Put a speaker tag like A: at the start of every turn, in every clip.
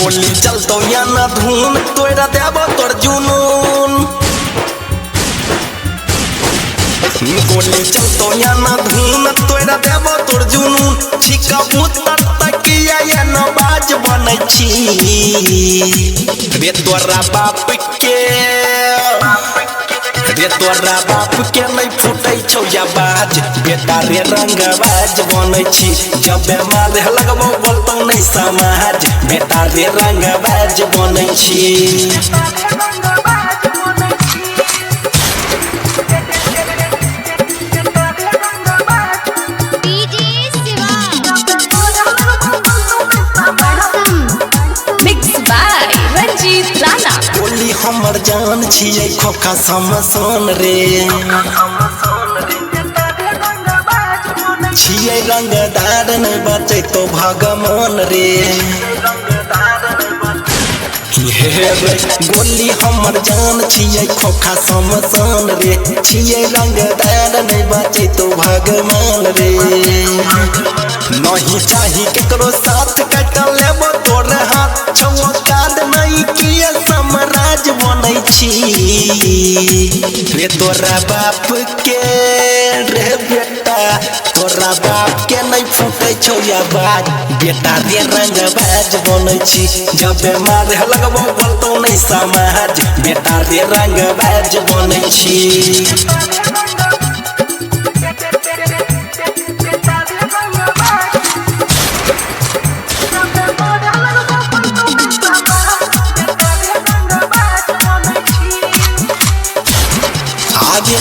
A: गोली चलतो या ना धून तोरा देब तोर जुनून गोली चलतो या ना धून तोरा देब तोर जुनून छिका पुतर तकिया या ना बाज बनै छी रे तोरा बाप के नहीं फुटै छौ या बाज बेटा रे रंगबाज बनै छी जब मारे लगबो बोलतौ नहीं समाज बेटा रे रंगबाज बनै छी गोली हमर जान छियै खोखा समसन रे छियै रंगदार नहीं बचे तो भगवान रे गोली हमर जान छियै खोखा समसन रे छियै रंगदार नहीं बचे तो भगवान रे नहीं चाही केकरो साथ कट लेबो तोर हाथ छौ काद नहीं किया समराज बनै छी रे तोरा बाप के रे बेटा तोरा बाप के नहीं फूटै छौ या बाज बेटा रे रंगबाज बनै छी जब मारे लगबो बोलतौ नहीं समाज बेटा रे रंगबाज बनै छी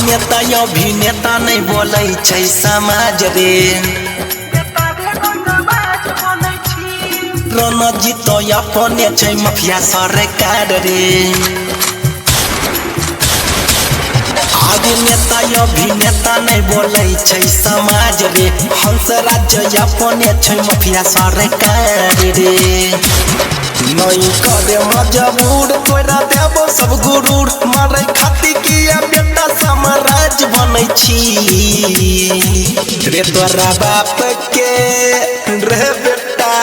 A: नेता अभिनेता नहीं बोलै छै समाज रे रणजीत तो अपने छै माफिया सरकार रे आगे नेता अभिनेता नहीं बोलै छै समाज रे हंस राज्य अपने छै माफिया सरकार रे नहीं करे मजबूर तोरा देबो सब गुरूर मारे खाती किया बेटा समराज बनै छी रे तोरा बाप के रे बेटा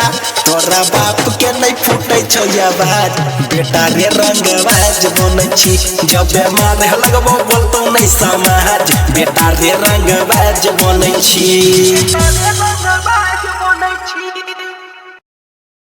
A: तोरा बाप के नहीं फूटै छौ या बाज बेटा रे रंगबाज बनै छी जब मारे लगबो बोलतौ नहीं समाज बेटा रे रंगबाज बनै छी।